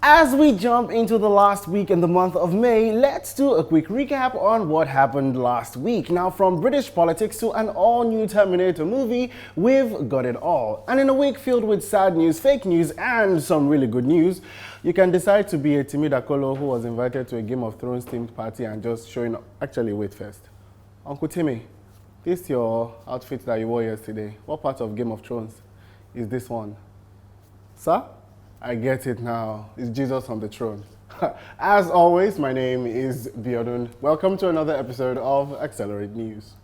As we jump into the last week in the month of May, let's do a quick recap on what happened last week. Now, from British politics to an all-new Terminator movie, we've got it all. And in a week filled with sad news, fake news, and some really good news, you can decide to be a Timi Dakolo who was invited to a Game of Thrones themed party and just showing up. Actually, wait first. Uncle Timmy, this your outfit that you wore yesterday. What part of Game of Thrones is this one? Sir? I get it now. It's Jesus on the throne. As always, my name is Biodun. Welcome to another episode of Accelerate News.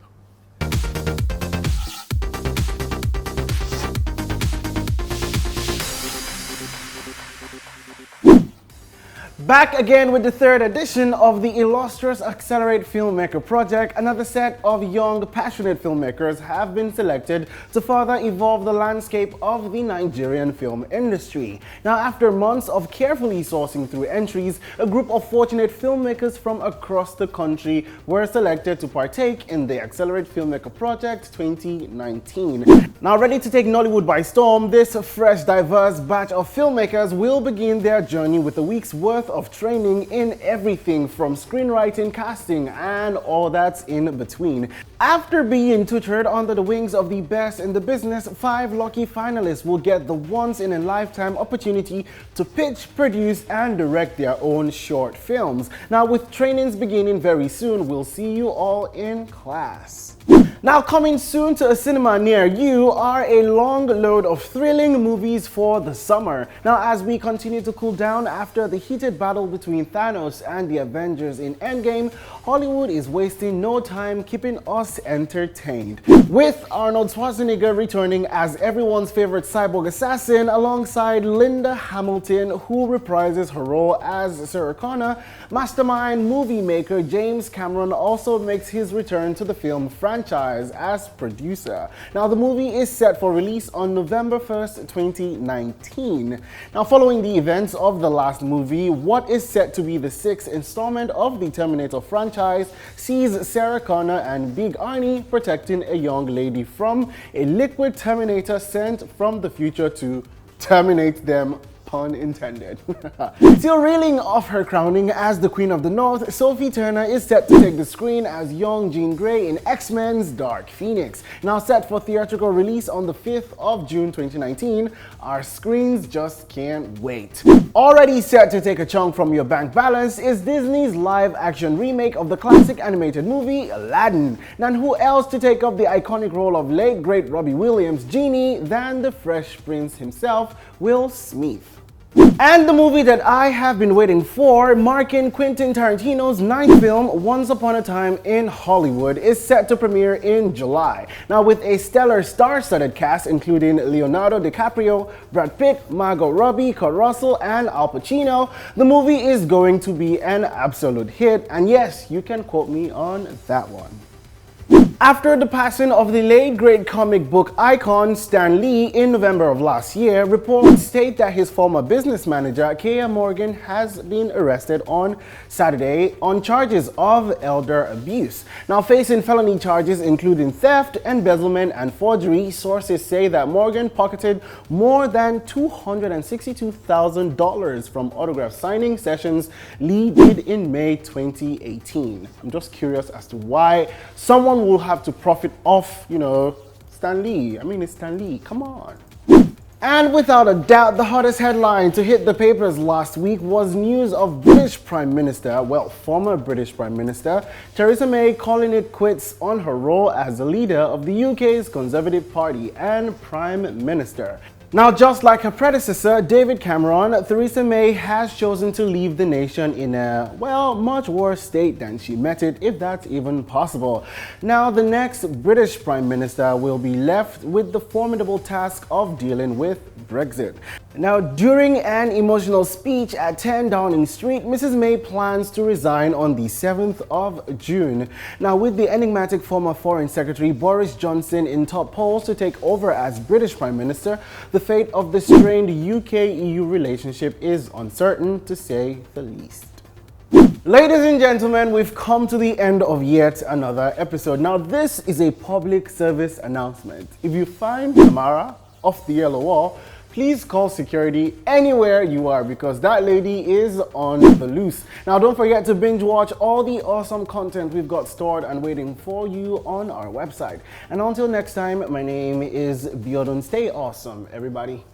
Back again with the third edition of the illustrious Accelerate Filmmaker Project. Another set of young, passionate filmmakers have been selected to further evolve the landscape of the Nigerian film industry. Now, after months of carefully sourcing through entries, a group of fortunate filmmakers from across the country were selected to partake in the Accelerate Filmmaker Project 2019. Now, ready to take Nollywood by storm, this fresh, diverse batch of filmmakers will begin their journey with a week's worth of training in everything from screenwriting, casting, and all that's in between. After being tutored under the wings of the best in the business, 5 lucky finalists will get the once-in-a-lifetime opportunity to pitch, produce, and direct their own short films. Now, with trainings beginning very soon, we'll see you all in class. Now, coming soon to a cinema near you are a long load of thrilling movies for the summer. Now, as we continue to cool down after the heated battle between Thanos and the Avengers in Endgame, Hollywood is wasting no time keeping us entertained. With Arnold Schwarzenegger returning as everyone's favorite cyborg assassin alongside Linda Hamilton, who reprises her role as Sarah Connor, mastermind movie maker James Cameron also makes his return to the film franchise as producer. Now, the movie is set for release on November 1st, 2019. Now, following the events of the last movie, what is set to be the 6th installment of the Terminator franchise sees Sarah Connor and Big Arnie protecting a young lady from a liquid Terminator sent from the future to terminate them. Pun intended. Still reeling off her crowning as the Queen of the North, Sophie Turner is set to take the screen as young Jean Grey in X-Men's Dark Phoenix. Now set for theatrical release on the 5th of June 2019, our screens just can't wait. Already set to take a chunk from your bank balance is Disney's live-action remake of the classic animated movie Aladdin. And who else to take up the iconic role of late great Robbie Williams' Genie than the Fresh Prince himself, Will Smith. And the movie that I have been waiting for, marking Quentin Tarantino's 9th film, Once Upon a Time in Hollywood, is set to premiere in July. Now, with a stellar star-studded cast including Leonardo DiCaprio, Brad Pitt, Margot Robbie, Kurt Russell, and Al Pacino, the movie is going to be an absolute hit. And yes, you can quote me on that one. After the passing of the late great comic book icon Stanley in November of last year, reports state that his former business manager, Kea Morgan, has been arrested on Saturday on charges of elder abuse. Now, facing felony charges including theft, embezzlement, and forgery, sources say that Morgan pocketed more than $262,000 from autograph signing sessions Lee did in May 2018. I'm just curious as to why someone will have to profit off, Stan Lee. I mean, it's Stan Lee, come on. And without a doubt, the hottest headline to hit the papers last week was news of former British Prime Minister Theresa May calling it quits on her role as the leader of the UK's Conservative Party and Prime Minister. Now, just like her predecessor, David Cameron, Theresa May has chosen to leave the nation in a, much worse state than she met it, if that's even possible. Now, the next British Prime Minister will be left with the formidable task of dealing with Brexit. Now, during an emotional speech at 10 Downing Street, Mrs. May plans to resign on the 7th of June. Now, with the enigmatic former Foreign Secretary Boris Johnson in top polls to take over as British Prime Minister, the fate of the strained UK-EU relationship is uncertain, to say the least. Ladies and gentlemen, we've come to the end of yet another episode. Now, this is a public service announcement. If you find Tamara off the yellow wall, please call security anywhere you are because that lady is on the loose. Now, don't forget to binge watch all the awesome content we've got stored and waiting for you on our website. And until next time, my name is Biodun. Stay awesome, everybody.